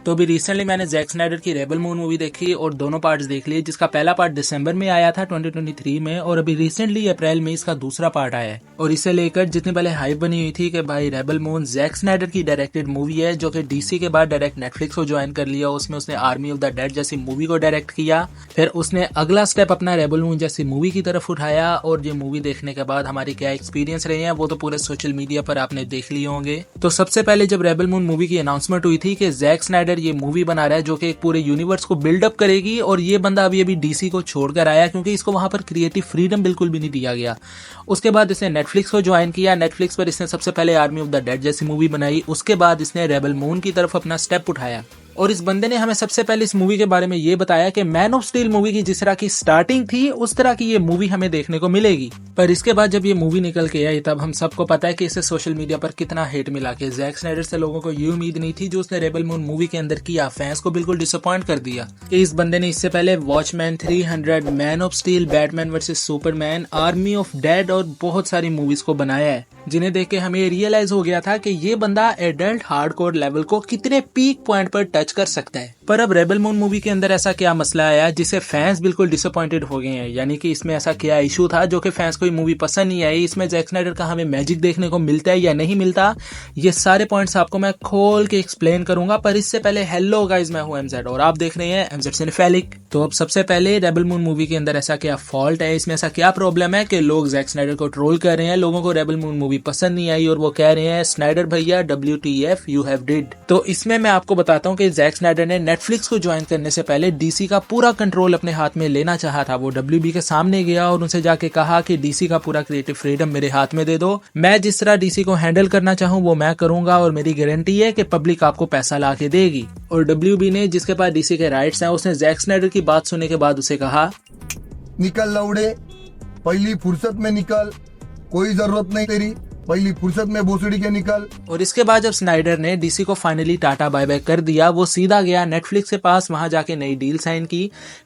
तो अभी रिसेंटली मैंने जैक स्नाइडर की रेबल मून मूवी देखी और दोनों पार्ट्स देख लिए, जिसका पहला पार्ट दिसंबर में आया था 2023 में, और अभी रिसेंटली अप्रैल में इसका दूसरा पार्ट आया है। और इसे लेकर जितनी पहले हाइप बनी हुई थी कि भाई रेबल मून जैक स्नाइडर की डायरेक्टेड मूवी है, जो कि डीसी के बाद डायरेक्ट नेटफ्लिक्स को ज्वाइन कर लिया। उसमें उसने आर्मी ऑफ द डेड जैसी मूवी को डायरेक्ट किया, फिर उसने अगला स्टेप अपना रेबल मून जैसी मूवी की तरफ उठाया। और ये मूवी देखने के बाद हमारी क्या एक्सपीरियंस रहे हैं वो तो पूरे सोशल मीडिया पर आपने देख लिए होंगे। तो सबसे पहले जब रेबल मून मूवी की अनाउंसमेंट हुई थी कि जैक स्नाइडर ये मूवी बना रहा है जो कि एक पूरे यूनिवर्स को बिल्डअप करेगी, और ये बंदा अभी अभी डीसी को छोड़कर आया क्योंकि इसको वहां पर क्रिएटिव फ्रीडम बिल्कुल भी नहीं दिया गया। उसके बाद इसने नेटफ्लिक्स को ज्वाइन किया। नेटफ्लिक्स पर इसने सबसे पहले आर्मी ऑफ द डेड जैसी मूवी बनाई, उसके बाद इसने रेबल मून की तरफ अपना स्टेप उठाया। और इस बंदे ने हमें सबसे पहले इस मूवी के बारे में ये बताया कि मैन ऑफ स्टील मूवी की जिस तरह की स्टार्टिंग थी उस तरह की ये मूवी हमें देखने को मिलेगी। पर इसके बाद जब ये मूवी निकल के आई तब हम सबको पता है कि इसे सोशल मीडिया पर कितना हेट मिला। कि जैक स्नाइडर से लोगों को ये उम्मीद नहीं थी जो उसने रेबल मून मूवी के अंदर किया, फैंस को बिल्कुल डिसअपॉइंट कर दिया। कि इस बंदे ने इससे पहले watchman 300, man of steel, Batman versus Superman, army of dead और बहुत सारी मूवीज को बनाया है, जिन्हें देख के हमें रियलाइज हो गया था कि ये बंदा एडल्ट हार्डकोर लेवल को कितने पीक पॉइंट पर टच कर सकता है। पर अब रेबल मून मूवी के अंदर ऐसा क्या मसला आया जिससे फैंस बिल्कुल डिसअपॉइंटेड हो गए हैं? यानी कि इसमें ऐसा क्या इशू था जो कि फैंस को ये मूवी पसंद नहीं आई? इसमें जैक स्नाइडर का हमें मैजिक देखने को मिलता है या नहीं मिलता? ये सारे पॉइंट्स आपको मैं खोल के एक्सप्लेन करूंगा। पर इससे पहले हेलो गाइस, मैं हूं एमजेड और आप देख रहे हैं एमजेड सिनेफैलिक। तो अब सबसे पहले रेबल मून मूवी के अंदर ऐसा क्या फॉल्ट है, इसमें ऐसा क्या प्रॉब्लम है कि लोग जैक स्नाइडर को ट्रोल कर रहे हैं? लोगों को रेबल मून मूवी पसंद नहीं आई और वो कह रहे हैं स्नाइडर भैया WTF यू हैव डिड। तो इसमें मैं आपको बताता हूँ कि जैक स्नाइडर ने नेटफ्लिक्स को ज्वाइन करने से पहले डीसी का पूरा कंट्रोल अपने हाथ में लेना चाहा था। वो WB के सामने गया और उनसे जाके कहा कि डीसी का पूरा क्रिएटिव फ्रीडम मेरे हाथ में दे दो, मैं जिस तरह डीसी को हैंडल करना चाहूँ वो मैं करूंगा और मेरी गारंटी है कि पब्लिक आपको पैसा ला के देगी। और WB ने, जिसके पास डीसी के राइट्स हैं, उसने जैक स्नाइडर की बात सुनने के बाद उसे कहा, निकल लौड़े, पहली फुर्सत में निकल, कोई जरूरत नहीं तेरी, पहली फुर्सत में भोसड़ी के निकल। और इसके बाद जब स्नाइडर ने डीसी को फाइनली टाटा बाय बाय कर दिया, वो सीधा गया नेटफ्लिक्स के पास, वहां जाके नई डील साइन की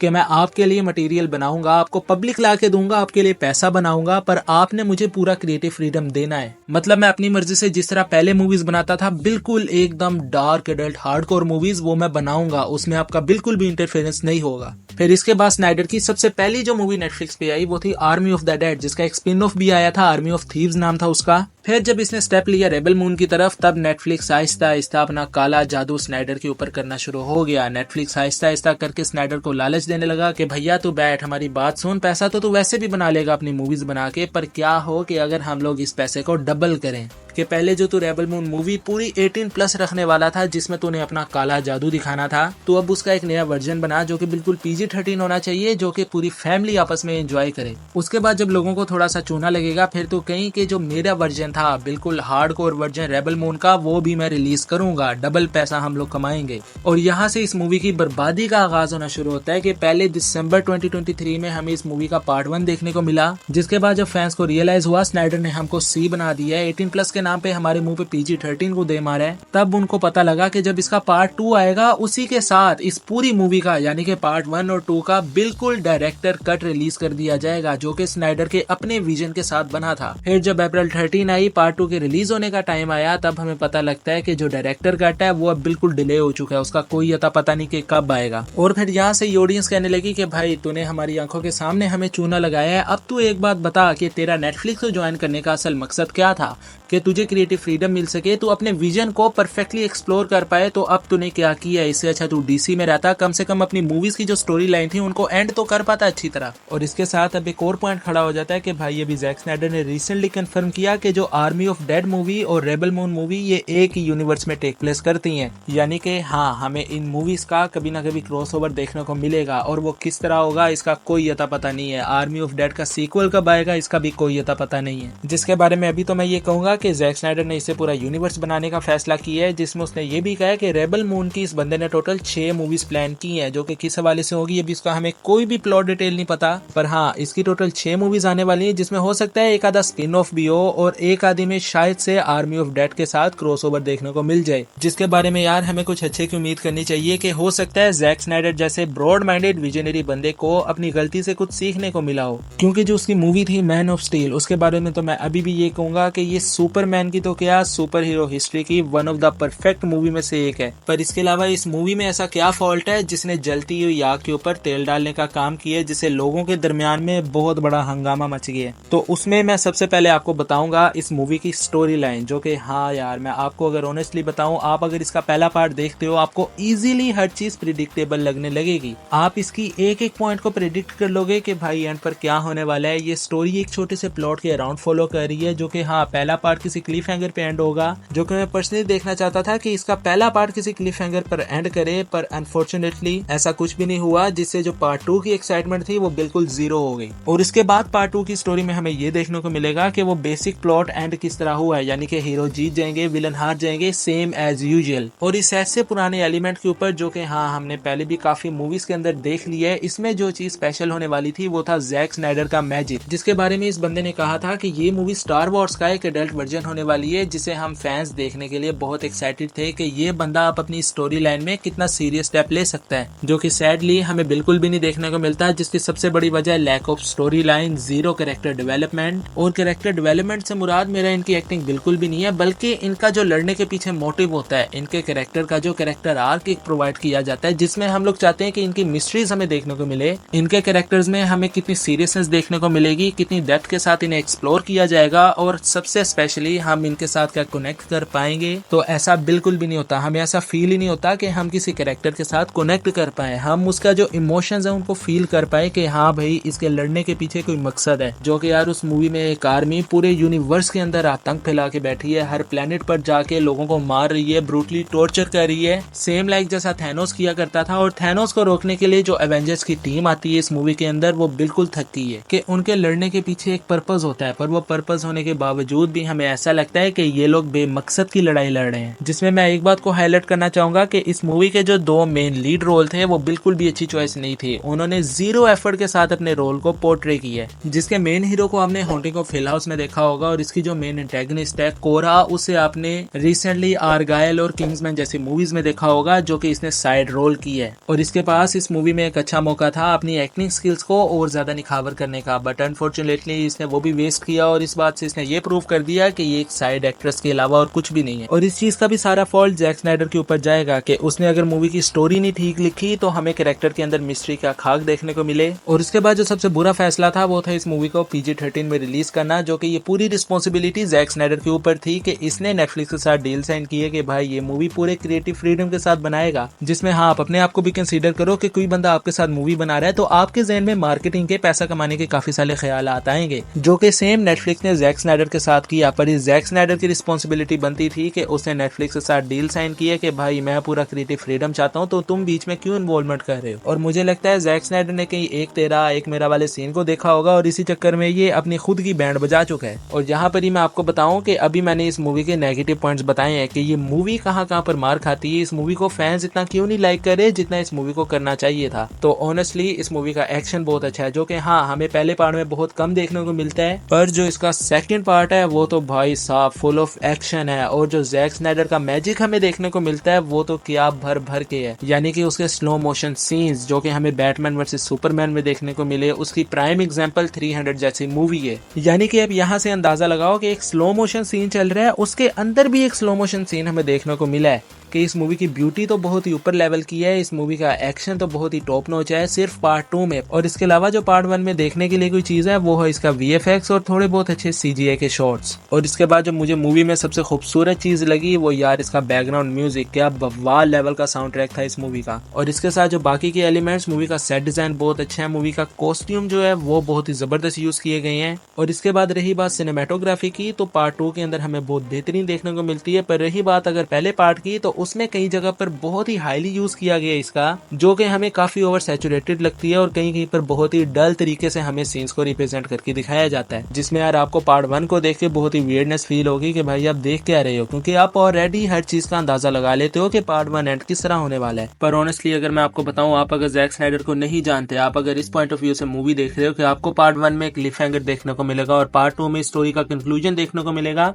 कि मैं आपके लिए मटेरियल बनाऊंगा, आपको पब्लिक ला के दूंगा, आपके लिए पैसा बनाऊंगा, पर आपने मुझे पूरा क्रिएटिव फ्रीडम देना है। मतलब मैं अपनी मर्जी से जिस तरह पहले मूवीज बनाता था, बिल्कुल एकदम डार्क एडल्ट हार्डकोर मूवीज, वो मैं बनाऊंगा, उसमें आपका बिल्कुल भी इंटरफेरेंस नहीं होगा। फिर इसके बाद स्नाइडर की सबसे पहली जो मूवी नेटफ्लिक्स पे आई वो थी आर्मी ऑफ द डेड, जिसका एक स्पिन ऑफ भी आया था, आर्मी ऑफ थीव्स नाम था उसका। फिर जब इसने स्टेप लिया रेबल मून की तरफ, तब नेटफ्लिक्स आहिस्ता आहिस्ता अपना काला जादू स्नाइडर के ऊपर करना शुरू हो गया। नेटफ्लिक्स आहिस्ता आहिस्ता करके स्नाइडर को लालच देने लगा कि भैया तू बैठ, हमारी बात सुन, पैसा तो तू वैसे भी बना लेगा अपनी मूवीज बना के, पर क्या हो कि अगर हम लोग इस पैसे को डबल करें। कि पहले जो तू रेबल मून मूवी पूरी 18+ रखने वाला था, जिसमें तूने अपना काला जादू दिखाना था, तो अब उसका एक नया वर्जन बना जो कि बिल्कुल PG-13 होना चाहिए, जो कि पूरी फैमिली आपस में एंजॉय करे। उसके बाद जब लोगों को थोड़ा सा चूना लगेगा, फिर तो कहीं कि जो मेरा वर्जन था बिल्कुल हार्डकोर वर्जन रेबल मून का, वो भी मैं रिलीज करूंगा, डबल पैसा हम लोग कमाएंगे। और यहाँ से इस मूवी की बर्बादी का आगाज होना शुरू होता है कि पहले दिसंबर 2023 में हमें इस मूवी का पार्ट 1 देखने को मिला, जिसके बाद जब फैंस को रियलाइज हुआ स्नाइडर ने हमको C बना दिया है, 18+ के नाम पे हमारे मुंह पे PG-13 को दे मारा है, तब उनको पता लगा कि जब इसका पार्ट 2 आएगा उसी के साथ इस पूरी मूवी का यानी कि पार्ट 1 और 2 का बिल्कुल डायरेक्टर कट रिलीज कर दिया जाएगा, जो कि स्नाइडर के अपने विजन के साथ बना था। फिर जब अप्रैल 13 आई, पार्ट 2 के रिलीज होने का टाइम आया, तब हमें पता लगता है कि जो डायरेक्टर कट है वो अब बिल्कुल डिले हो चुका है, उसका कोई अता पता नहीं कि कब आएगा। और फिर यहाँ से ऑडियंस कहने लगी कि भाई तूने हमारी आंखों के सामने हमें चूना लगाया है, अब तू एक बात बता कि तेरा नेटफ्लिक्स को ज्वाइन करने का असल मकसद क्या था? कि तुझे क्रिएटिव फ्रीडम मिल सके, तू अपने विजन को परफेक्टली एक्सप्लोर कर पाए, तो अब तूने क्या किया? इससे अच्छा तू डीसी में रहता, कम से कम अपनी मूवीज की जो स्टोरी लाइन थी उनको एंड तो कर पाता अच्छी तरह। और इसके साथ अब एक और पॉइंट खड़ा हो जाता है कि भाई अभी जैक स्नाइडर ने रिसेंटली कंफर्म किया कि जो आर्मी ऑफ डेड मूवी और रेबल मून मूवी ये एक ही यूनिवर्स में टेक प्लेस करती हैं, यानी कि हाँ, हमें इन मूवीज का कभी ना कभी क्रॉसओवर देखने को मिलेगा, और वो किस तरह होगा इसका कोई अता पता नहीं है। आर्मी ऑफ डेड का सीक्वल कब आएगा इसका भी कोई अता पता नहीं है, जिसके बारे में अभी तो मैं ये कहूंगा कि जैक स्नाइडर ने इसे पूरा यूनिवर्स बनाने का फैसला किया है, जिसमें उसने ये भी कहा है कि रेबल मून की इस बंदे ने टोटल 6 मूवीज प्लान की हैं, जो कि किस हवाले से होगी अभी इसका हमें कोई भी प्लॉट डिटेल नहीं पता, पर हाँ इसकी टोटल 6 मूवीज आने वाली है, जिसमें हो सकता है एक आधा स्पिन ऑफ भी हो और एक आदि में शायद से आर्मी ऑफ डेड के साथ क्रॉसओवर देखने को मिल जाए, जिसके बारे में यार हमें कुछ अच्छे की उम्मीद करनी चाहिए कि हो सकता है जैक स्नाइडर जैसे ब्रॉड माइंडेड विजनरी बंदे को अपनी गलती से कुछ सीखने को मिला हो। क्योंकि जो उसकी मूवी थी मैन ऑफ स्टील, उसके बारे में तो मैं अभी भी ये कहूंगा कि ये सुपरमैन की तो क्या सुपर हीरो हिस्ट्री की one of the perfect movie में से एक है। पर इसके अलावा इस मूवी में ऐसा क्या फॉल्ट है जिसने जलती हुई आग के ऊपर तेल डालने का काम किया, जिससे लोगों के दरमियान में बहुत बड़ा हंगामा मच गया। तो उसमें मैं सबसे पहले आपको बताऊंगा इस मूवी की स्टोरी लाइन, जो कि हाँ यार मैं आपको अगर ऑनेस्टली बताऊं, आप अगर इसका पहला पार्ट देखते हो आपको इजीली हर चीज प्रिडिक्टेबल लगने लगेगी। आप इसकी एक एक पॉइंट को प्रिडिक्ट कर लोगे कि भाई एंड पर क्या होने वाला है। ये स्टोरी एक छोटे से प्लॉट के अराउंड फॉलो कर रही है, जो कि हाँ पहला पार्ट किसी क्लिफ हैंगर पे एंड होगा, जो कि मैं पर्सनली देखना चाहता था कि इसका पहला पार्ट किसी क्लिफ हैंगर पर एंड करे, पर अनफॉर्चुनेटली ऐसा कुछ भी नहीं हुआ, जिससे जो पार्ट 2 की एक्साइटमेंट थी वो बिल्कुल जीरो हो गई। और इसके बाद पार्ट 2 की स्टोरी में हमें ये देखने को मिलेगा कि वो बेसिक प्लॉट एंड किस तरह हुआ है, यानी कि हीरो जीत जाएंगे, विलन हार जाएंगे, सेम एज यूजुअल। और इस ऐसे पुराने एलिमेंट के ऊपर जो कि हाँ हमने पहले भी काफी मूवीज के अंदर देख लिया है, इसमें जो चीज स्पेशल होने वाली थी वो था जैक स्नाइडर का मैजिक, जिसके बारे में इस बंदे ने कहा था कि ये मूवी स्टार वॉर्स का एक एडल्ट वर्जन होने वाली है, जिसे हम फैंस देखने के लिए बहुत एक्साइटेड थे कि ये बंदा आप अपनी स्टोरी लाइन में कितना सीरियस स्टेप ले सकता है, जो कि सैडली हमें बिल्कुल भी नहीं देखने को मिलता, जिसकी सबसे बड़ी वजह है lack of story line, zero character development. और कैरेक्टर डेवलपमेंट से मुराद मेरा इनकी एक्टिंग बिल्कुल भी नहीं है, बल्कि इनका जो लड़ने के पीछे मोटिव होता है, इनके कैरेक्टर का जो कैरेक्टर आर्क एक प्रोवाइड किया जाता है, जिसमें हम लोग चाहते हैं कि इनकी मिस्ट्रीज हमें देखने को मिले, इनके कैरेक्टर्स में हमें कितनी सीरियसनेस देखने को मिलेगी, कितनी डेप्थ के साथ इन्हें एक्सप्लोर किया जाएगा, और सबसे स्पेशली हम इनके साथ क्या कनेक्ट कर पाएंगे। तो ऐसा बिल्कुल भी नहीं होता, हमें ऐसा फील ही नहीं होता कि हम किसी कैरेक्टर के साथ कनेक्ट कर पाए, हम उसका जो इमोशंस है उनको फील कर पाए कि हाँ भाई इसके लड़ने के पीछे कोई मकसद है। जो कि यार उस मूवी में एक आर्मी पूरे यूनिवर्स के अंदर आतंक फैला के बैठी है, हर प्लेनेट पर जाके लोगों को मार रही है, ब्रूटली टॉर्चर कर रही है, सेम लाइक जैसा थैनोस किया करता था। और थैनोस को रोकने के लिए जो एवेंजर्स की टीम आती है इस मूवी के अंदर, वो बिल्कुल थकी है कि उनके लड़ने के पीछे एक पर्पस होता है, पर वो पर्पस होने के बावजूद भी हमें ऐसा लगता है कि ये लोग बेमकसद की लड़ाई लड़ रहे हैं। जिसमें मैं एक बात को हाईलाइट करना चाहूंगा कि इस मूवी के जो दो मेन लीड रोल थे वो बिल्कुल भी अच्छी चॉइस नहीं थी, उन्होंने जीरो एफर्ट के साथ अपने रोल को पोर्ट्रे किया है। जिसके मेन हीरो को आपने हॉन्टिंग ऑफ हिल हाउस में देखा होगा, और इसकी जो मेन एंटेगनिस्ट है कोरा, उसे आपने रिसेंटली आर्गाइल और किंग्समैन जैसी मूवीज में देखा होगा, जो कि इसने साइड रोल की है। और इसके पास इस मूवी में एक अच्छा मौका था अपनी एक्टिंग स्किल्स को और ज्यादा निखावर करने का, बट अनफॉर्चुनेटली इसने वो भी वेस्ट किया, और इस बात से इसने ये प्रूव कर दिया कि ये एक साइड एक्ट्रेस के अलावा और कुछ भी नहीं है। और इस चीज का भी सारा फॉल्ट जैक स्नाइडर के ऊपर जाएगा कि उसने अगर मूवी की स्टोरी नहीं ठीक लिखी तो हमें कैरेक्टर के अंदर मिस्ट्री का खाक देखने को मिले। और इसके बाद जो सबसे बुरा फैसला था वो था इस मूवी को PG-13 में रिलीज करना, जो कि ये पूरी रिस्पॉन्सिबिलिटी जैक स्नाइडर के ऊपर थी कि इसने नेटफ्लिक्स के साथ डील साइन की है कि भाई ये मूवी पूरे क्रिएटिव फ्रीडम के साथ बनाएगा, जिसमें हाँ आप अपने आप को भी कंसीडर करो कि कोई बंदा आपके साथ मूवी बना रहा है तो आपके ज़हन में मार्केटिंग के पैसा कमाने के काफी सारे ख्यालात आएंगे, जो कि सेम नेटफ्लिक्स ने जैक स्नाइडर के साथ किया। पर इस जैक स्नाइडर की रिस्पॉन्सिबिलिटी बनती थी कि उसने नेटफ्लिक्स के साथ डील साइन की है कि भाई मैं पूरा क्रिएटिव फ्रीडम चाहता हूँ, तो तुम बीच में क्यों इन्वॉल्वमेंट कर रहे हो। और मुझे लगता है जैक स्नाइडर ने कहीं एक तेरा एक मेरा वाले सीन को देखा होगा, और इसी चक्कर में ये अपनी खुद की बैंड बजा चुका है। और यहाँ पर ही मैं आपको बताऊं कि अभी मैंने इस मूवी के नेगेटिव पॉइंट्स बताए हैं कि ये मूवी कहाँ पर मार खाती है, इस मूवी को फैंस इतना क्यों नहीं लाइक करे जितना इस मूवी को करना चाहिए था। तो ऑनेस्टली इस मूवी का एक्शन बहुत अच्छा है, जो कि हाँ हमें पहले पार्ट में बहुत कम देखने को मिलता है, पर जो इसका सेकंड पार्ट है वो तो भाई साहब फुल ऑफ एक्शन है। और जो जैक स्नाइडर का मैजिक हमें देखने को मिलता है वो तो क्या भर भर के है, यानी कि उसके स्लो मोशन सीन्स जो कि हमें बैटमैन वर्सेस सुपरमैन में देखने को मिले, उसकी प्राइम एग्जांपल 300 जैसी मूवी है। यानी कि अब यहाँ से अंदाजा लगाओ कि एक स्लो मोशन सीन चल रहा है, उसके अंदर भी एक स्लो मोशन सीन हमें देखने को मिला है कि इस मूवी की ब्यूटी तो बहुत ही ऊपर लेवल की है, इस मूवी का एक्शन तो बहुत ही टॉप नॉच है सिर्फ पार्ट 2 में। और इसके अलावा जो पार्ट 1 में देखने के लिए कोई चीज है वो है इसका VFX और थोड़े बहुत अच्छे CGI के शॉट्स। और इसके बाद जो मुझे मूवी में सबसे खूबसूरत चीज लगी वो यार इसका बैकग्राउंड म्यूजिक, क्या बवाल लेवल का साउंड ट्रैक था इस मूवी का। और इसके साथ जो बाकी के एलिमेंट्स, मूवी का सेट डिजाइन बहुत अच्छा है, मूवी का कॉस्ट्यूम जो है वो बहुत ही जबरदस्त यूज किए गए हैं। और इसके बाद रही बात सिनेमेटोग्राफी की, तो पार्ट 2 के अंदर हमें बहुत बेहतरीन देखने को मिलती है। पर रही बात अगर पहले पार्ट की, तो उसमें कई जगह पर बहुत ही हाईली यूज किया गया इसका, जो कि हमें काफी ओवर सैचुरेटेड लगती है और कहीं कहीं पर बहुत ही डल तरीके से हमें सीन्स को रिप्रेजेंट करके दिखाया जाता है, जिसमें यार आपको पार्ट 1 को देख के बहुत ही वियर्डनेस फील होगी कि भाई आप देख क्या रहे हो, क्योंकि आप ऑलरेडी हर चीज का अंदाजा लगा लेते हो कि पार्ट 1 एंड किस तरह होने वाला है। पर ऑनेस्टली अगर मैं आपको बताऊं, आप अगर जैक स्नाइडर को नहीं जानते, आप अगर इस पॉइंट ऑफ व्यू से मूवी देख रहे हो कि आपको पार्ट 1 में एक क्लिफहैंगर देखने को मिलेगा और पार्ट 2 में स्टोरी का कंक्लूजन देखने को मिलेगा,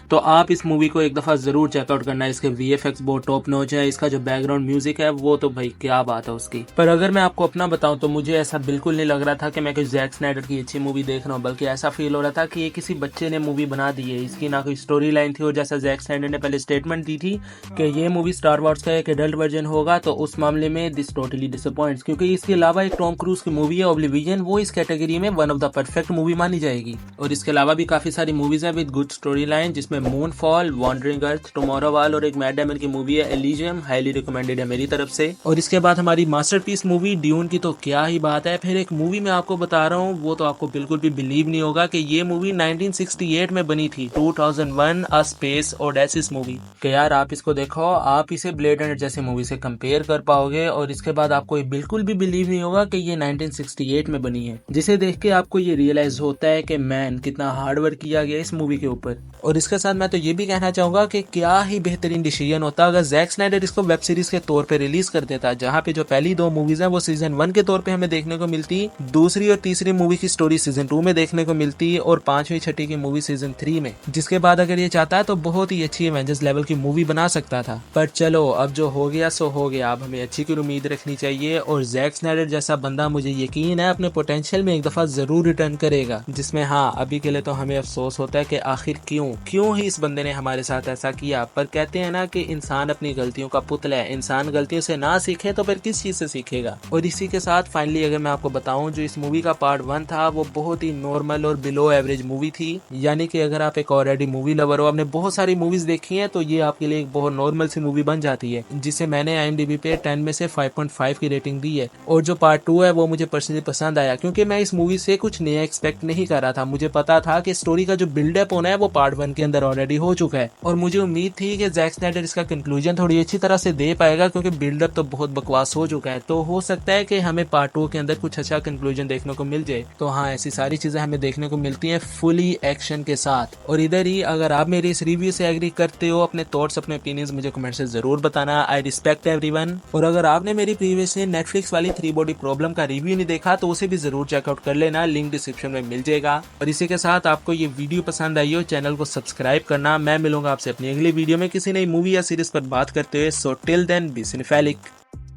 तो आप इस मूवी को एक दफा जरूर चेकआउट करना। इसके VFX बहुत टॉप नॉच है, इसका जो बैकग्राउंड म्यूजिक है वो तो भाई क्या बात है उसकी। पर अगर मैं आपको अपना बताऊं तो मुझे ऐसा बिल्कुल नहीं लग रहा था कि मैं कोई जैक स्नाइडर की अच्छी मूवी देख रहा हूँ, बल्कि ऐसा फील हो रहा था कि ये किसी बच्चे ने मूवी बना दी है। इसकी ना कोई स्टोरी लाइन थी, और जैसा जैक स्नाइडर ने पहले स्टेटमेंट दी थी कि ये मूवी स्टार वॉर्स का एक एडल्ट वर्जन होगा, तो उस मामले में दिस टोटली डिसअपॉइंट्स, क्योंकि इसके अलावा एक टॉम क्रूज की मूवी है ओब्लिवियन, वो इस कैटेगरी में one of the perfect movie मानी जाएगी। और इसके अलावा भी काफी सारी मूवीज है विद गुड स्टोरी लाइन, जिसमें मून फॉल, वॉन्डरिंग अर्थ, टुमारो वाल और एक मैट डेमन की मूवी है एलिजियम, हाईली रिकमेंडेड है मेरी तरफ से। और इसके बाद हमारी मास्टरपीस मूवी ड्यून की तो क्या ही बात है। फिर एक मूवी मैं आपको बता रहा हूँ, वो तो आपको बिल्कुल भी बिलीव नहीं होगा कि ये मूवी 1968 में बनी थी, 2001 अ स्पेस ओडेसिस मूवी। कि यार आप इसको देखो, आप इसे ब्लेड रनर जैसी मूवी से कंपेयर कर पाओगे और इसके बाद आपको ये बिल्कुल भी बिलीव नहीं होगा कि ये 1968 में बनी है, जिसे देख के आपको ये रियलाइज होता है कि मैन कितना हार्ड वर्क किया गया इस मूवी के ऊपर। और इसके साथ मैं तो ये भी कहना चाहूंगा कि क्या ही बेहतरीन डिसीजन होता अगर जैक स्नाइडर इसको वेब सीरीज के तौर पे रिलीज कर देता, जहाँ पे जो पहली 2 मूवीज हैं वो सीजन 1 के तौर पे हमें देखने को मिलती, दूसरी और तीसरी मूवी की स्टोरी सीजन 2 में देखने को मिलती और 5वीं 6ठी की मूवी सीजन 3 में। जिसके बाद अगर ये चाहता है तो बहुत ही अच्छी एवेंजर्स लेवल की मूवी बना सकता था। पर चलो अब जो हो गया सो हो गया, अब हमें अच्छी की उम्मीद रखनी चाहिए और जैक स्नाइडर जैसा बंदा मुझे यकीन है अपने पोटेंशियल में एक दफा जरूर रिटर्न करेगा। जिसमें हाँ, अभी के लिए तो हमें अफसोस होता है कि आखिर क्यों ही इस बंदे ने हमारे साथ ऐसा किया। पर कहते हैं ना कि इंसान अपनी गलतियों का पुतला है, इंसान गलतियों से ना सीखे तो फिर किस चीज से सीखेगा। और इसी के साथ फाइनली अगर मैं आपको बताऊं, जो इस मूवी का पार्ट 1 था वो बहुत ही नॉर्मल और बिलो एवरेज मूवी थी। यानी कि अगर आप एक ऑलरेडी मूवी लवर हो, आपने बहुत सारी मूवीज देखी हैं, तो ये आपके लिए एक बहुत नॉर्मल सी मूवी बन जाती है, जिसे मैंने IMDb पे 10 में से 5.5 की रेटिंग दी है। और जो पार्ट 2 है वो मुझे पर्सनली पसंद आया, क्योंकि मैं इस मूवी से कुछ नया एक्सपेक्ट नहीं कर रहा था। मुझे पता था कि स्टोरी का जो बिल्डअप होना है वो पार्ट 1 के अंदर ऑलरेडी हो चुका है, और मुझे उम्मीद थी कि जैक स्नाइडर इसका कंक्लूजन थोड़ी अच्छी तरह से दे पाएगा, क्योंकि बिल्डअप तो बहुत बकवास हो चुका है। तो हो सकता है कि हमें पार्ट 2 के अंदर कुछ अच्छा कंक्लूजन देखने को मिल जाए। तो हाँ, ऐसी सारी चीजें हमें देखने को मिलती हैं फुली एक्शन के साथ। और इधर ही अगर आप मेरे इस रिव्यू से एग्री करते हो, अपने थॉट्स अपने ओपिनियंस मुझे कमेंट से जरूर बताना। I respect everyone. और अगर आपने मेरी प्रीवियसली नेटफ्लिक्स वाली 3 बॉडी प्रॉब्लम का रिव्यू नहीं देखा तो उसे भी जरूर चेकआउट कर लेना, लिंक डिस्क्रिप्शन में मिल जाएगा। और इसी के साथ आपको ये वीडियो पसंद आई हो, चैनल को सब्सक्राइब करना। मैं मिलूंगा आपसे अपनी अगली वीडियो में किसी नई मूवी या सीरीज पर बात करते हुए। So till then be सिनेफेलिक।